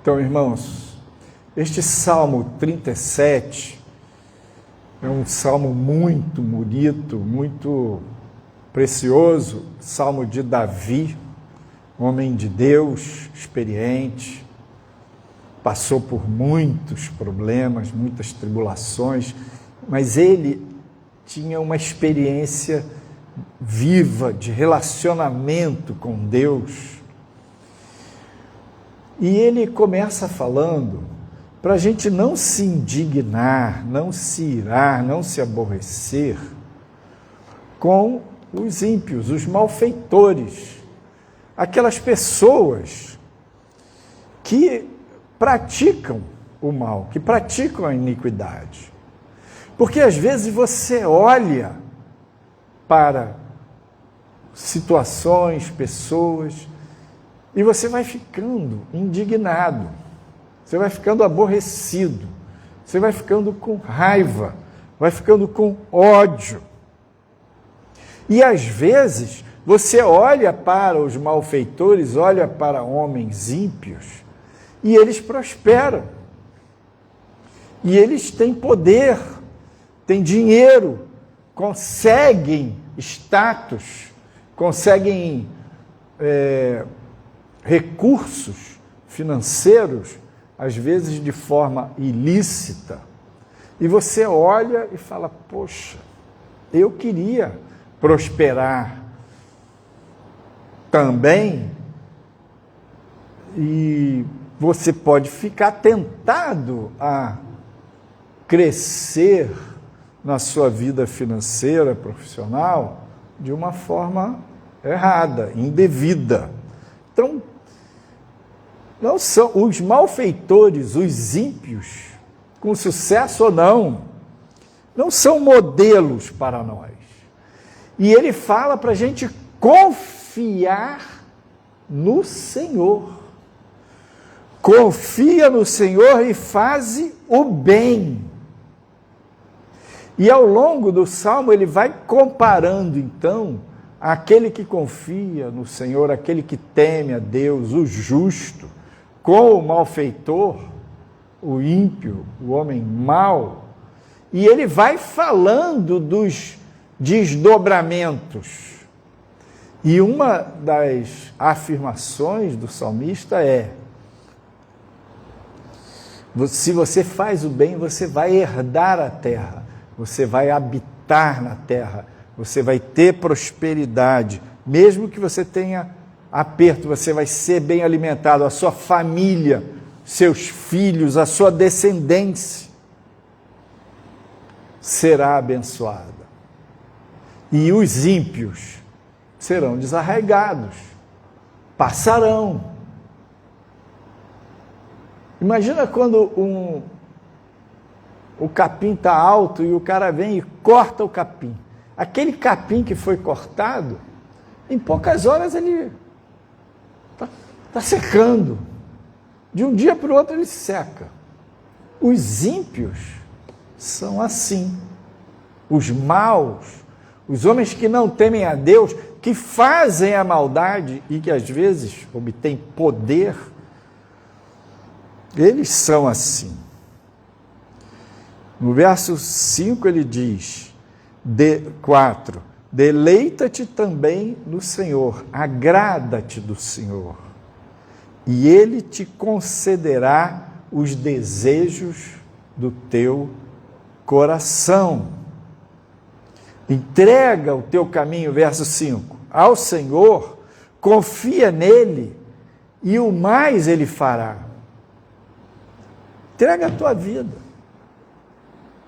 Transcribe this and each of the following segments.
Então, irmãos, este Salmo 37 é um salmo muito bonito, muito precioso, salmo de Davi, homem de Deus, experiente, passou por muitos problemas, muitas tribulações, mas ele tinha uma experiência viva de relacionamento com Deus. E ele começa falando para a gente não se indignar, não se irar, não se aborrecer com os ímpios, os malfeitores, aquelas pessoas que praticam o mal, que praticam a iniquidade. Porque às vezes você olha para situações, pessoas, e você vai ficando indignado, você vai ficando aborrecido, você vai ficando com raiva, vai ficando com ódio. E às vezes você olha para os malfeitores, olha para homens ímpios, e eles prosperam. E eles têm poder, têm dinheiro, conseguem status, conseguem recursos financeiros, às vezes de forma ilícita, e você olha e fala, poxa, eu queria prosperar também, e você pode ficar tentado a crescer na sua vida financeira, profissional, de uma forma errada, indevida. Então, não são os malfeitores, os ímpios, com sucesso ou não são modelos para nós. E ele fala para a gente confiar no Senhor. Confia no Senhor e faze o bem. E ao longo do Salmo ele vai comparando então aquele que confia no Senhor, aquele que teme a Deus, o justo, com o malfeitor, o ímpio, o homem mau, e ele vai falando dos desdobramentos. E uma das afirmações do salmista é: se você faz o bem, você vai herdar a terra, você vai habitar na terra, você vai ter prosperidade, mesmo que você tenha aperto, você vai ser bem alimentado, a sua família, seus filhos, a sua descendência será abençoada. E os ímpios serão desarraigados, passarão. Imagina quando o capim está alto e o cara vem e corta o capim. Aquele capim que foi cortado, em poucas horas ele está secando. De um dia para o outro ele seca. Os ímpios são assim. Os maus, os homens que não temem a Deus, que fazem a maldade e que às vezes obtêm poder, eles são assim. No verso 5 ele diz, 4, deleita-te também no Senhor, agrada-te do Senhor, e Ele te concederá os desejos do teu coração. Entrega o teu caminho, verso 5, ao Senhor, confia nele, e o mais Ele fará. Entrega a tua vida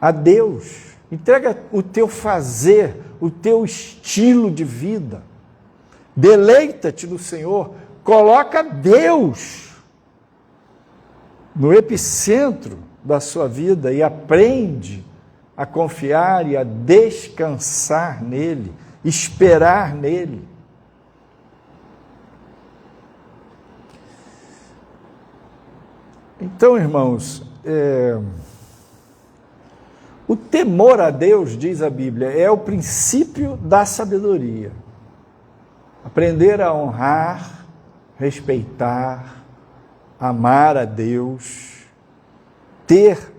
a Deus, entrega o teu fazer, o teu estilo de vida, deleita-te no Senhor, coloca Deus no epicentro da sua vida e aprende a confiar e a descansar nele, esperar nele. Então, irmãos, o temor a Deus, diz a Bíblia, é o princípio da sabedoria. Aprender a honrar, respeitar, amar a Deus, ter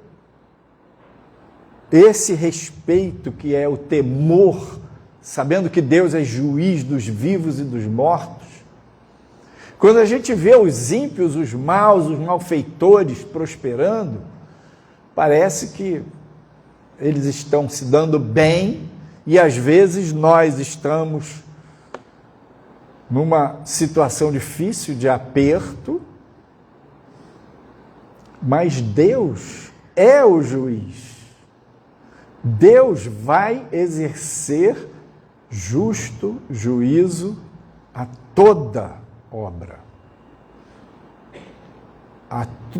esse respeito que é o temor, sabendo que Deus é juiz dos vivos e dos mortos. Quando a gente vê os ímpios, os maus, os malfeitores prosperando, parece que eles estão se dando bem e às vezes nós estamos numa situação difícil de aperto, mas Deus é o juiz. Deus vai exercer justo juízo a toda obra.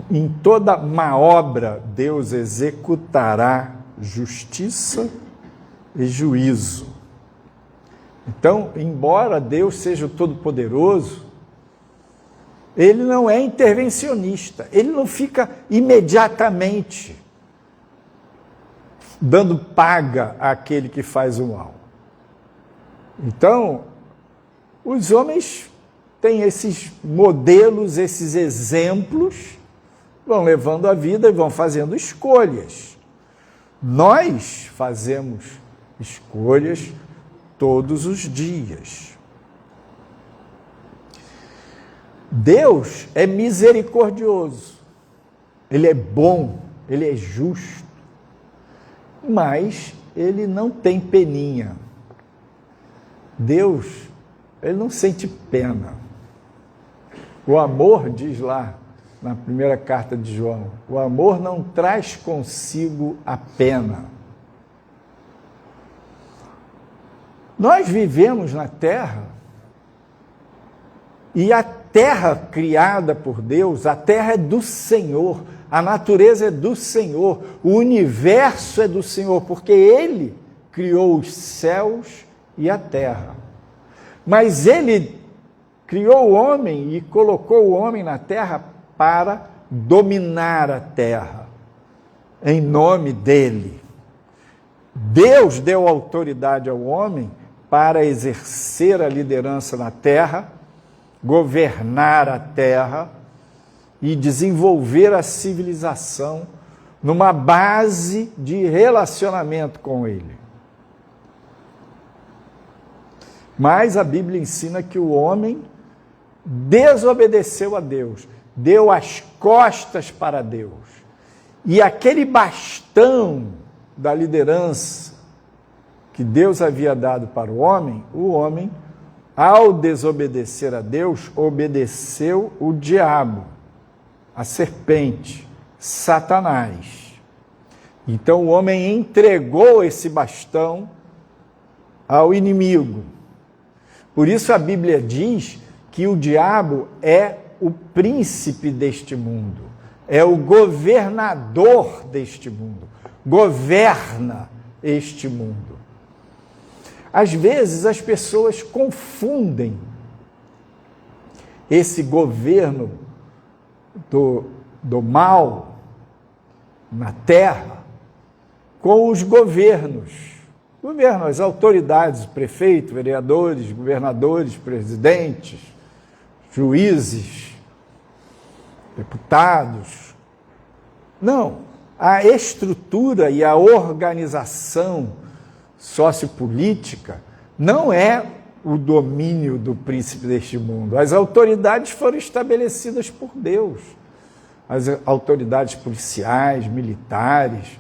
Em toda má obra, Deus executará justiça e juízo. Então, embora Deus seja o Todo-Poderoso, Ele não é intervencionista, Ele não fica imediatamente dando paga àquele que faz o mal. Então, os homens têm esses modelos, esses exemplos, vão levando a vida e vão fazendo escolhas. Nós fazemos escolhas todos os dias. Deus é misericordioso, Ele é bom, Ele é justo, mas Ele não tem peninha. Deus, Ele não sente pena. O amor, diz lá na primeira carta de João, o amor não traz consigo a pena. Nós vivemos na terra e a terra criada por Deus, a terra é do Senhor, a natureza é do Senhor, o universo é do Senhor, porque Ele criou os céus e a terra. Mas Ele criou o homem e colocou o homem na terra para dominar a terra, em nome dEle. Deus deu autoridade ao homem para exercer a liderança na terra, governar a terra e desenvolver a civilização numa base de relacionamento com Ele. Mas a Bíblia ensina que o homem desobedeceu a Deus, deu as costas para Deus. E aquele bastão da liderança que Deus havia dado para o homem, ao desobedecer a Deus, obedeceu o diabo, a serpente, Satanás. Então o homem entregou esse bastão ao inimigo. Por isso a Bíblia diz que o diabo é o príncipe deste mundo, é o governador deste mundo, governa este mundo. Às vezes as pessoas confundem esse governo do mal na terra com os governos. As autoridades, prefeito, vereadores, governadores, presidentes, juízes, deputados. Não, a estrutura e a organização sociopolítica não é o domínio do príncipe deste mundo. As autoridades foram estabelecidas por Deus. As autoridades policiais, militares,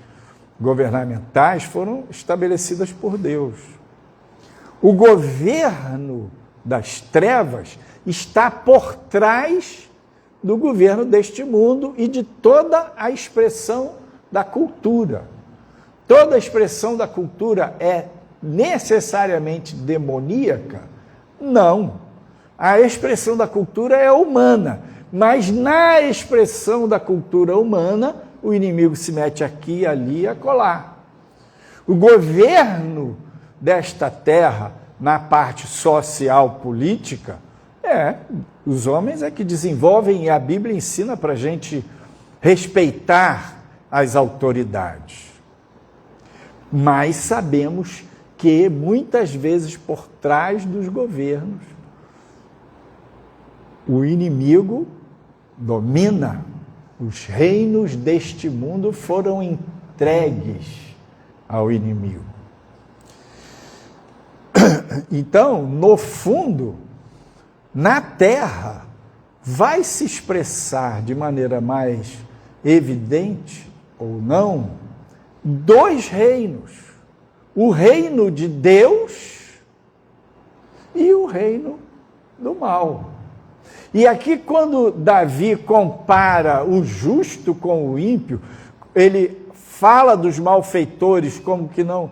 governamentais foram estabelecidas por Deus. O governo das trevas está por trás do governo deste mundo e de toda a expressão da cultura. Toda a expressão da cultura é necessariamente demoníaca? Não. A expressão da cultura é humana, mas na expressão da cultura humana, o inimigo se mete aqui, ali e acolá. O governo desta terra, na parte social, política, os homens é que desenvolvem, e a Bíblia ensina para a gente respeitar as autoridades. Mas sabemos que muitas vezes por trás dos governos, o inimigo domina, os reinos deste mundo foram entregues ao inimigo. Então, no fundo, na terra, vai se expressar de maneira mais evidente ou não, dois reinos: o reino de Deus e o reino do mal. E aqui, quando Davi compara o justo com o ímpio, ele fala dos malfeitores como que não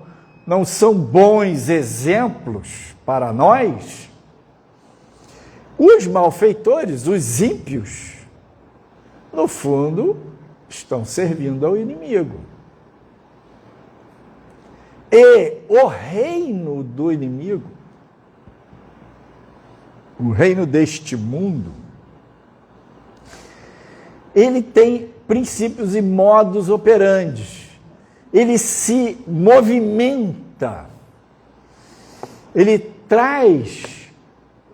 são bons exemplos para nós. Os malfeitores, os ímpios, no fundo, estão servindo ao inimigo. E o reino do inimigo, o reino deste mundo, ele tem princípios e modus operandi. Ele se movimenta, ele traz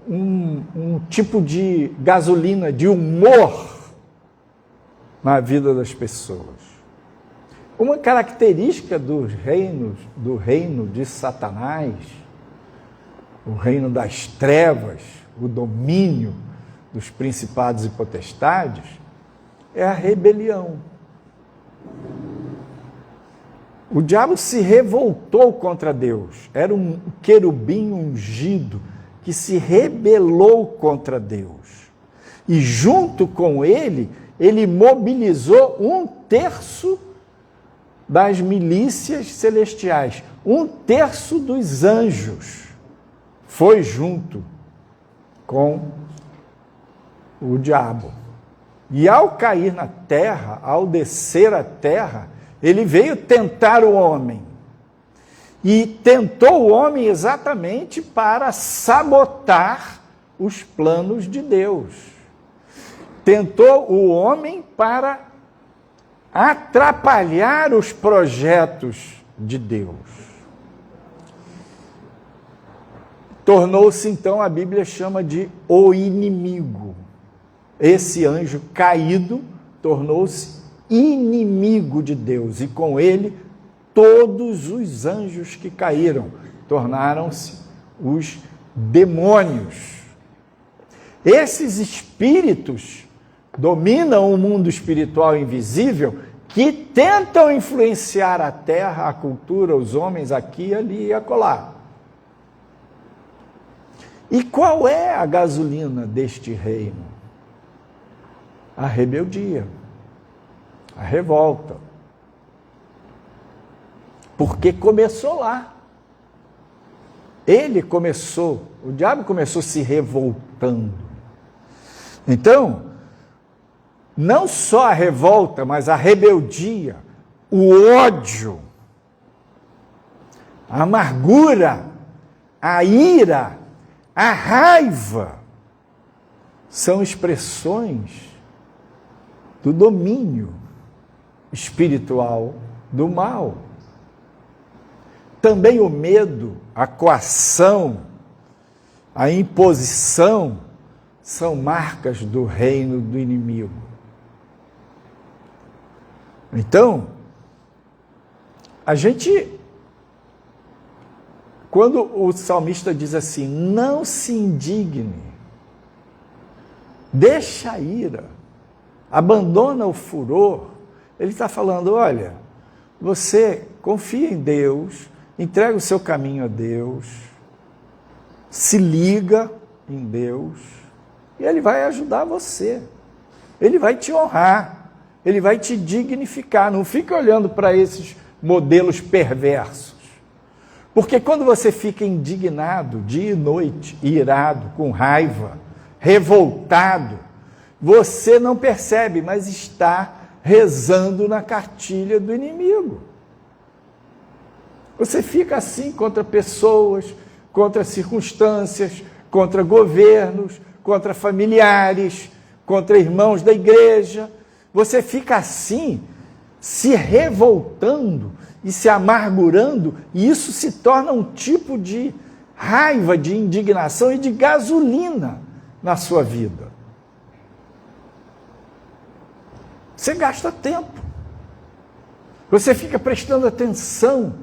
um tipo de gasolina, de humor na vida das pessoas. Uma característica do reino de Satanás, o reino das trevas, o domínio dos principados e potestades, é a rebelião. O diabo se revoltou contra Deus. Era um querubim ungido que se rebelou contra Deus. E junto com ele mobilizou 1/3 das milícias celestiais. 1/3 dos anjos foi junto com o diabo. E ao cair na terra, ao descer à terra, ele veio tentar o homem. E tentou o homem exatamente para sabotar os planos de Deus. Tentou o homem para atrapalhar os projetos de Deus. Tornou-se, então, a Bíblia chama de o inimigo. Esse anjo caído tornou-se inimigo de Deus, e com ele todos os anjos que caíram tornaram-se os demônios. Esses espíritos dominam o mundo espiritual invisível, que tentam influenciar a terra, a cultura, os homens aqui, ali e acolá. E qual é a gasolina deste reino? A rebeldia, a revolta. Porque começou lá. Ele começou, o diabo começou se revoltando. Então, não só a revolta, mas a rebeldia, o ódio, a amargura, a ira, a raiva, são expressões do domínio espiritual do mal. Também o medo, a coação, a imposição são marcas do reino do inimigo. Então, a gente, quando o salmista diz assim, não se indigne, deixa a ira, abandona o furor, ele está falando, olha, você confia em Deus, entrega o seu caminho a Deus, se liga em Deus, e Ele vai ajudar você, Ele vai te honrar, Ele vai te dignificar. Não fica olhando para esses modelos perversos, porque quando você fica indignado, dia e noite, irado, com raiva, revoltado, você não percebe, mas está rezando na cartilha do inimigo. Você fica assim contra pessoas, contra circunstâncias, contra governos, contra familiares, contra irmãos da igreja. Você fica assim, se revoltando e se amargurando, e isso se torna um tipo de raiva, de indignação e de gasolina na sua vida. Você gasta tempo. Você fica prestando atenção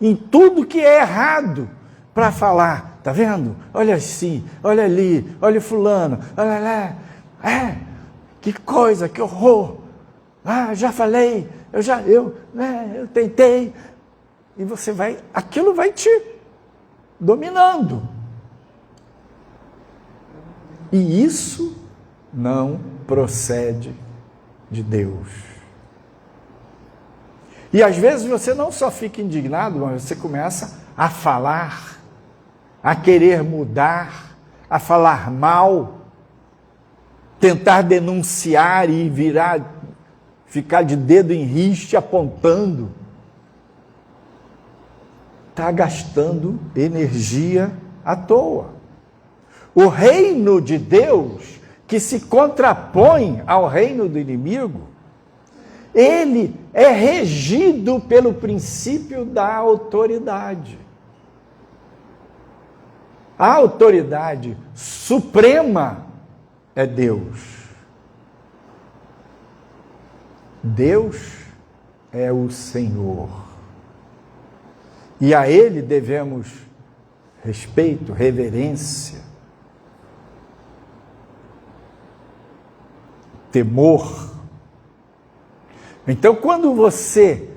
em tudo que é errado para falar. Tá vendo? Olha assim, olha ali, olha fulano, olha lá. Que coisa, que horror. Já falei, eu tentei. E você vai, aquilo vai te dominando. E isso não procede de Deus. E às vezes você não só fica indignado, mas você começa a falar, a querer mudar, a falar mal, tentar denunciar e ficar de dedo em riste apontando. Está gastando energia à toa. O reino de Deus, que se contrapõe ao reino do inimigo, ele é regido pelo princípio da autoridade. A autoridade suprema é Deus. Deus é o Senhor. E a Ele devemos respeito, reverência, temor. Então, quando você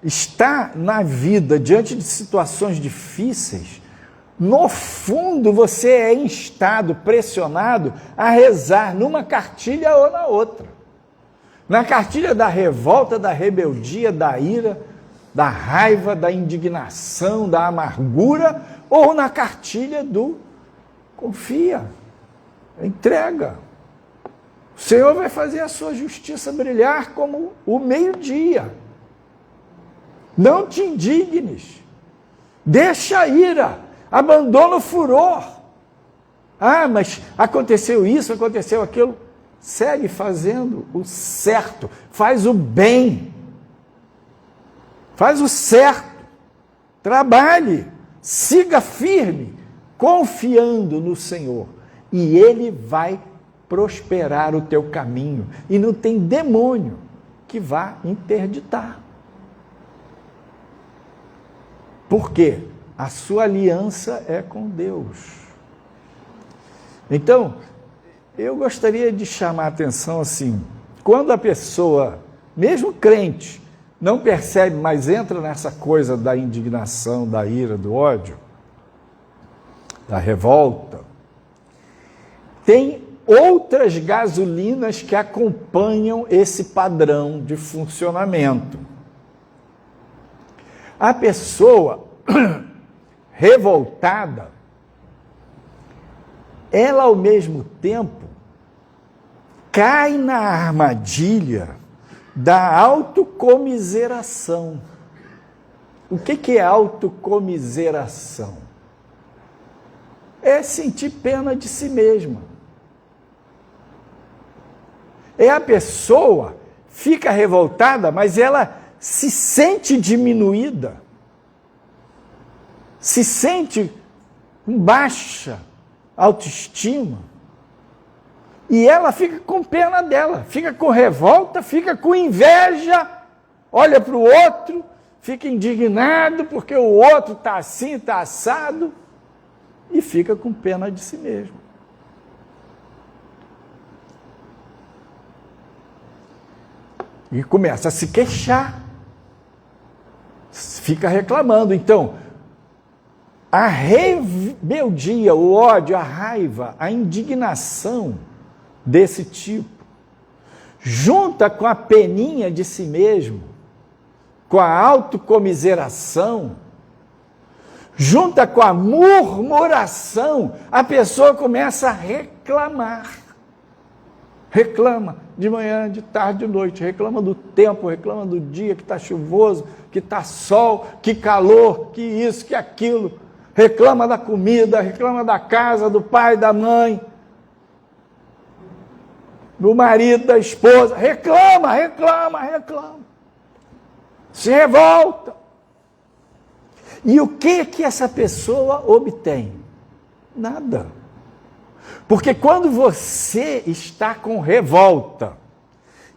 está na vida diante de situações difíceis, no fundo você é instado, pressionado a rezar numa cartilha ou na outra. Na cartilha da revolta, da rebeldia, da ira, da raiva, da indignação, da amargura, ou na cartilha do confia, entrega. O Senhor vai fazer a sua justiça brilhar como o meio-dia. Não te indignes. Deixa a ira. Abandona o furor. Mas aconteceu isso, aconteceu aquilo. Segue fazendo o certo. Faz o bem. Faz o certo. Trabalhe. Siga firme. Confiando no Senhor. E Ele vai prosperar o teu caminho. E não tem demônio que vá interditar. Por quê? A sua aliança é com Deus. Então, eu gostaria de chamar a atenção assim, quando a pessoa, mesmo crente, não percebe, mas entra nessa coisa da indignação, da ira, do ódio, da revolta, tem outras gasolinas que acompanham esse padrão de funcionamento. A pessoa revoltada, ela ao mesmo tempo cai na armadilha da autocomiseração. O que é autocomiseração? É sentir pena de si mesma. É a pessoa fica revoltada, mas ela se sente diminuída, se sente com baixa autoestima, e ela fica com pena dela, fica com revolta, fica com inveja, olha para o outro, fica indignado porque o outro está assim, está assado, e fica com pena de si mesmo. E começa a se queixar, fica reclamando. Então, a rebeldia, o ódio, a raiva, a indignação desse tipo, junta com a peninha de si mesmo, com a autocomiseração, junta com a murmuração, a pessoa começa a reclamar. Reclama de manhã, de tarde, de noite, reclama do tempo, reclama do dia que está chuvoso, que está sol, que calor, que isso, que aquilo. Reclama da comida, reclama da casa, do pai, da mãe, do marido, da esposa. Reclama. Se revolta. E o que essa pessoa obtém? Nada. Porque quando você está com revolta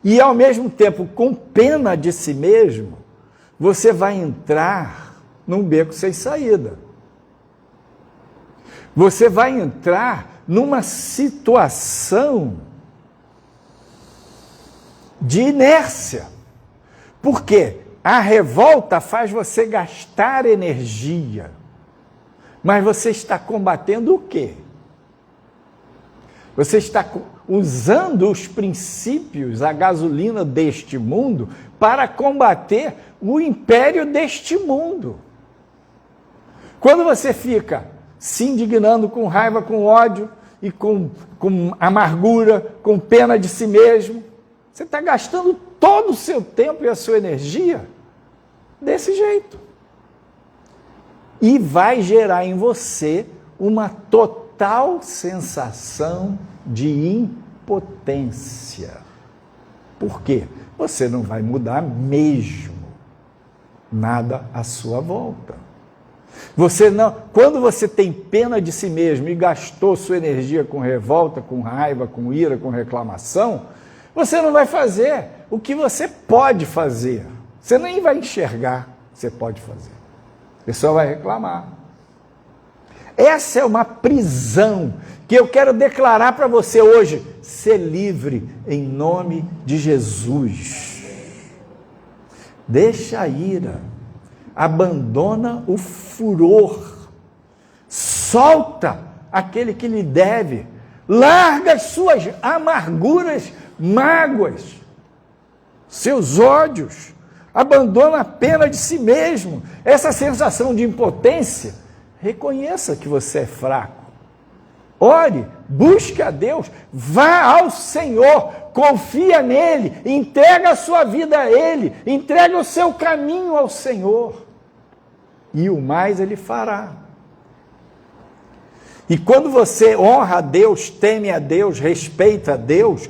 E, ao mesmo tempo, com pena de si mesmo, você vai entrar num beco sem saída. Você vai entrar numa situação de inércia. Por quê? A revolta faz você gastar energia. Mas você está combatendo o quê? Você está usando os princípios, a gasolina deste mundo, para combater o império deste mundo. Quando você fica se indignando com raiva, com ódio e com amargura, com pena de si mesmo, você está gastando todo o seu tempo e a sua energia desse jeito. E vai gerar em você uma total sensação de impotência. Por quê? Você não vai mudar mesmo nada à sua volta. Você não, quando você tem pena de si mesmo e gastou sua energia com revolta, com raiva, com ira, com reclamação, você não vai fazer o que você pode fazer. Você nem vai enxergar o que você pode fazer. Você só vai reclamar. Essa é uma prisão que eu quero declarar para você hoje. Ser livre em nome de Jesus. Deixa a ira. Abandona o furor. Solta aquele que lhe deve. Larga as suas amarguras, mágoas, seus ódios. Abandona a pena de si mesmo. Essa sensação de impotência, reconheça que você é fraco. Ore, busque a Deus, vá ao Senhor, confia nele, entrega a sua vida a Ele, entrega o seu caminho ao Senhor. E o mais Ele fará. E quando você honra a Deus, teme a Deus, respeita a Deus,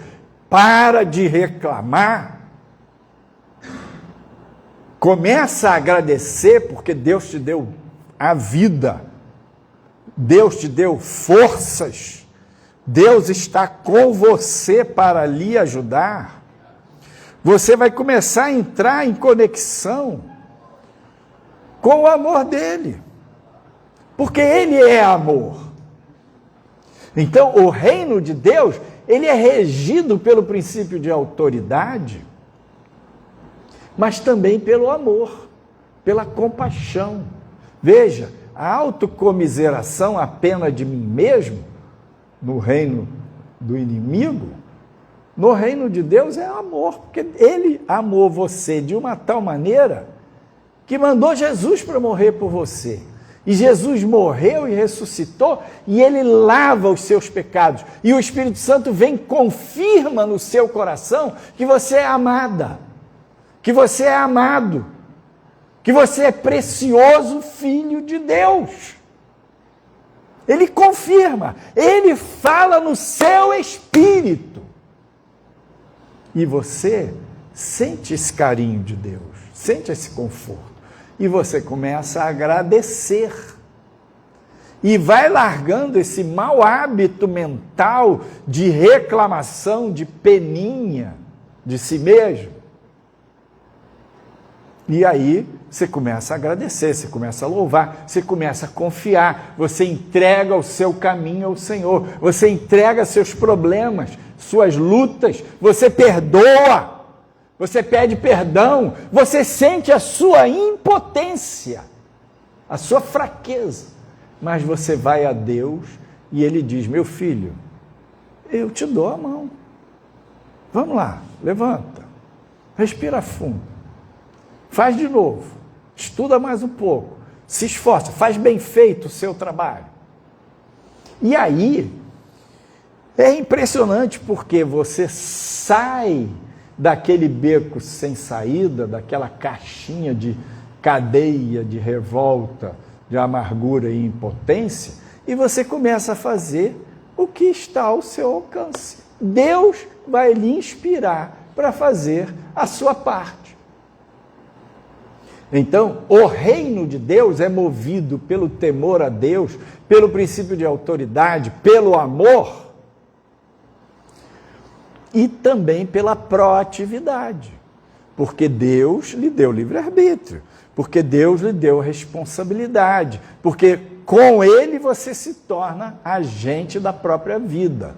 para de reclamar, começa a agradecer, porque Deus te deu a vida, Deus te deu forças, Deus está com você para lhe ajudar. Você vai começar a entrar em conexão com o amor dele, porque ele é amor. Então, o reino de Deus, ele é regido pelo princípio de autoridade, mas também pelo amor, pela compaixão. Veja, a autocomiseração, a pena de mim mesmo, no reino do inimigo, no reino de Deus é amor, porque ele amou você de uma tal maneira que mandou Jesus para morrer por você. E Jesus morreu e ressuscitou, e ele lava os seus pecados. E o Espírito Santo vem e confirma no seu coração que você é amada, que você é amado, que você é precioso filho de Deus. Ele confirma, ele fala no seu espírito. E você sente esse carinho de Deus, sente esse conforto. E você começa a agradecer. E vai largando esse mau hábito mental de reclamação, de peninha de si mesmo. E aí você começa a agradecer, você começa a louvar, você começa a confiar, você entrega o seu caminho ao Senhor, você entrega seus problemas, suas lutas, você perdoa. Você pede perdão, você sente a sua impotência, a sua fraqueza, mas você vai a Deus e Ele diz: meu filho, eu te dou a mão, vamos lá, levanta, respira fundo, faz de novo, estuda mais um pouco, se esforça, faz bem feito o seu trabalho. E aí, é impressionante porque você sai daquele beco sem saída, daquela caixinha de cadeia, de revolta, de amargura e impotência, e você começa a fazer o que está ao seu alcance. Deus vai lhe inspirar para fazer a sua parte. Então, o reino de Deus é movido pelo temor a Deus, pelo princípio de autoridade, pelo amor. e também pela proatividade, porque Deus lhe deu livre-arbítrio, porque Deus lhe deu responsabilidade, porque com Ele você se torna agente da própria vida.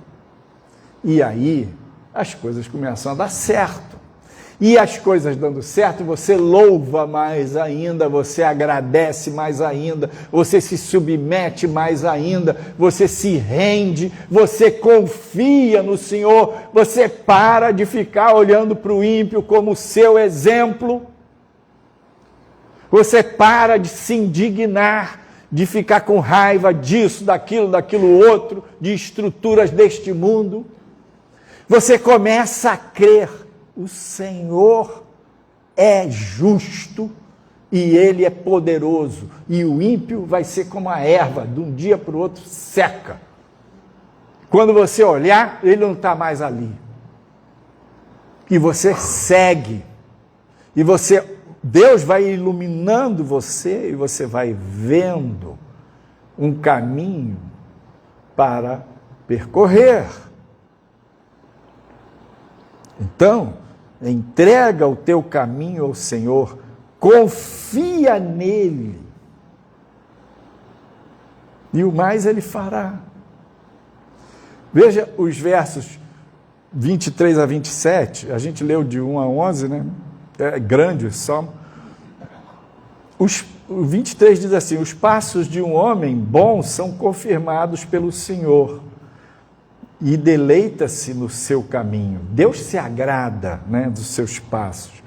E aí as coisas começam a dar certo. E as coisas dando certo, você louva mais ainda, você agradece mais ainda, você se submete mais ainda, você se rende, você confia no Senhor, você para de ficar olhando para o ímpio como seu exemplo, você para de se indignar, de ficar com raiva disso, daquilo outro, de estruturas deste mundo. Você começa a crer: o Senhor é justo e Ele é poderoso. E o ímpio vai ser como a erva, de um dia para o outro seca. Quando você olhar, ele não está mais ali. E você segue. E Deus vai iluminando você e você vai vendo um caminho para percorrer. Então, entrega o teu caminho ao Senhor, confia nele, e o mais Ele fará. Veja os versos 23 a 27, a gente leu de 1 a 11, né? É grande o salmo. O 23 diz assim: os passos de um homem bom são confirmados pelo Senhor, e deleita-se no seu caminho. Deus se agrada, né, dos seus passos.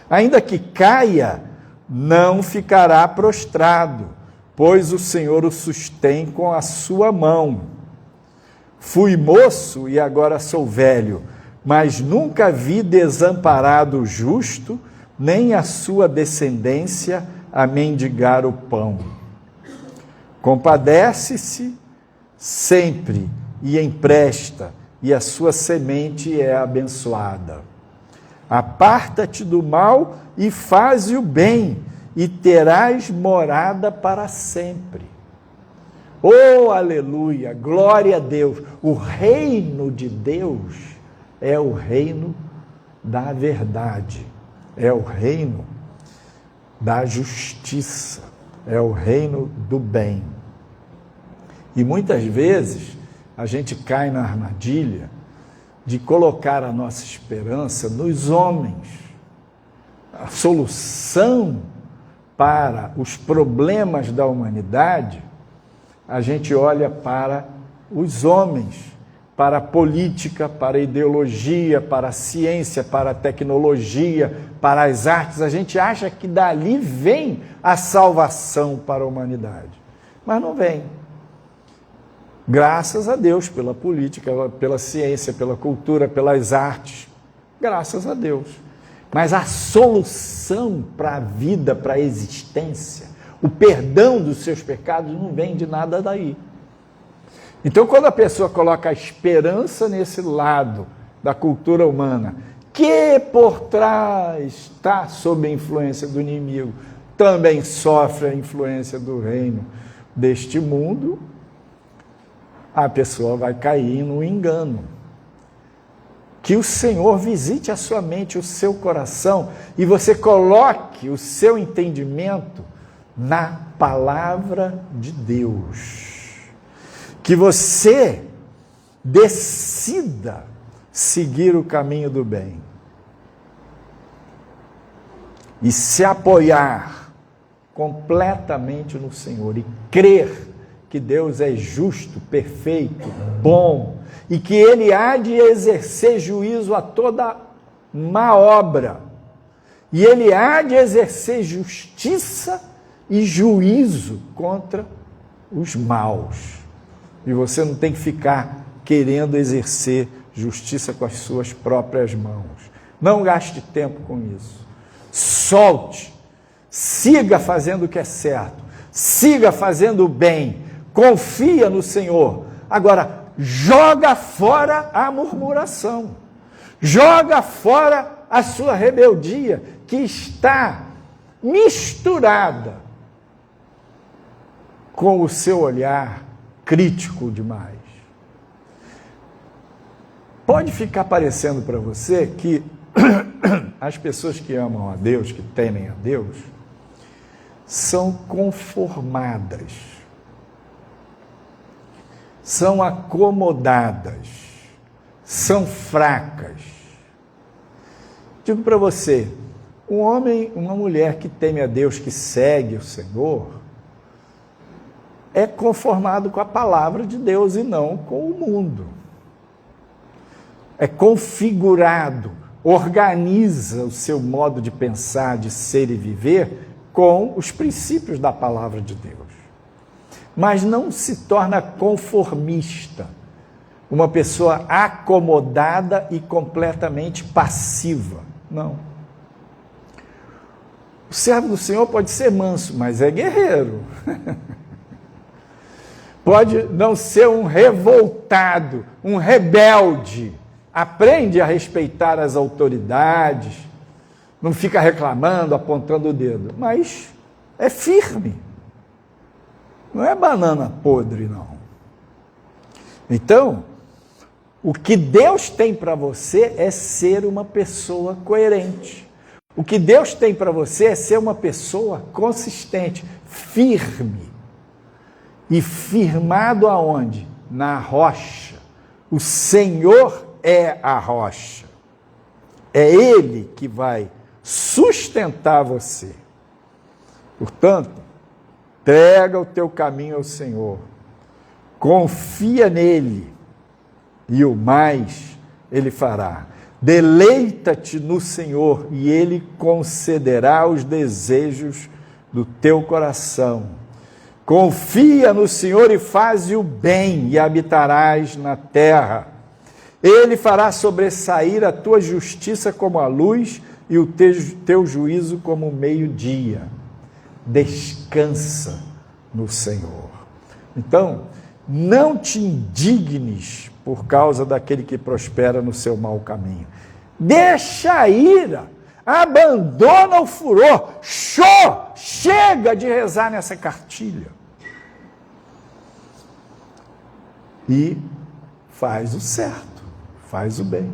Ainda que caia, não ficará prostrado, pois o Senhor o sustém com a sua mão. Fui moço e agora sou velho, mas nunca vi desamparado o justo, nem a sua descendência a mendigar o pão. Compadece-se sempre e empresta, e a sua semente é abençoada. Aparta-te do mal e faze o bem, e terás morada para sempre. Oh, aleluia, glória a Deus! O reino de Deus é o reino da verdade, é o reino da justiça, é o reino do bem. E muitas vezes a gente cai na armadilha de colocar a nossa esperança nos homens. A solução para os problemas da humanidade, a gente olha para os homens, para a política, para a ideologia, para a ciência, para a tecnologia, para as artes. A gente acha que dali vem a salvação para a humanidade, mas não vem. Graças a Deus pela política, pela ciência, pela cultura, pelas artes. Graças a Deus. Mas a solução para a vida, para a existência, o perdão dos seus pecados não vem de nada daí. Então, quando a pessoa coloca a esperança nesse lado da cultura humana, que por trás está sob a influência do inimigo, também sofre a influência do reino deste mundo, a pessoa vai cair no engano. Que o Senhor visite a sua mente, o seu coração, e você coloque o seu entendimento na palavra de Deus. Que você decida seguir o caminho do bem e se apoiar completamente no Senhor e crer que Deus é justo, perfeito, bom, e que Ele há de exercer juízo a toda má obra, e Ele há de exercer justiça e juízo contra os maus. E você não tem que ficar querendo exercer justiça com as suas próprias mãos. Não gaste tempo com isso. Solte, siga fazendo o que é certo, siga fazendo o bem, confia no Senhor. Agora, joga fora a murmuração, joga fora a sua rebeldia, que está misturada com o seu olhar crítico demais. Pode ficar parecendo para você que as pessoas que amam a Deus, que temem a Deus, são conformadas, são acomodadas, são fracas. Digo para você, um homem, uma mulher que teme a Deus, que segue o Senhor, é conformado com a palavra de Deus e não com o mundo. É configurado, organiza o seu modo de pensar, de ser e viver com os princípios da palavra de Deus. Mas não se torna conformista, uma pessoa acomodada e completamente passiva. Não. O servo do Senhor pode ser manso, mas é guerreiro. Pode não ser um revoltado, um rebelde. Aprende a respeitar as autoridades, não fica reclamando, apontando o dedo, mas é firme. Não é banana podre, não. Então, o que Deus tem para você é ser uma pessoa coerente. O que Deus tem para você é ser uma pessoa consistente, firme. E firmado aonde? Na rocha. O Senhor é a rocha. É Ele que vai sustentar você. Portanto, entrega o teu caminho ao Senhor. Confia nele. E o mais Ele fará. Deleita-te no Senhor e Ele concederá os desejos do teu coração. Confia no Senhor e faze o bem e habitarás na terra. Ele fará sobressair a tua justiça como a luz e o teu juízo como o meio-dia. Descansa no Senhor. Então, não te indignes por causa daquele que prospera no seu mau caminho. Deixa a ira, abandona o furor, chega de rezar nessa cartilha. E faz o certo, faz o bem,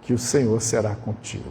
que o Senhor será contigo.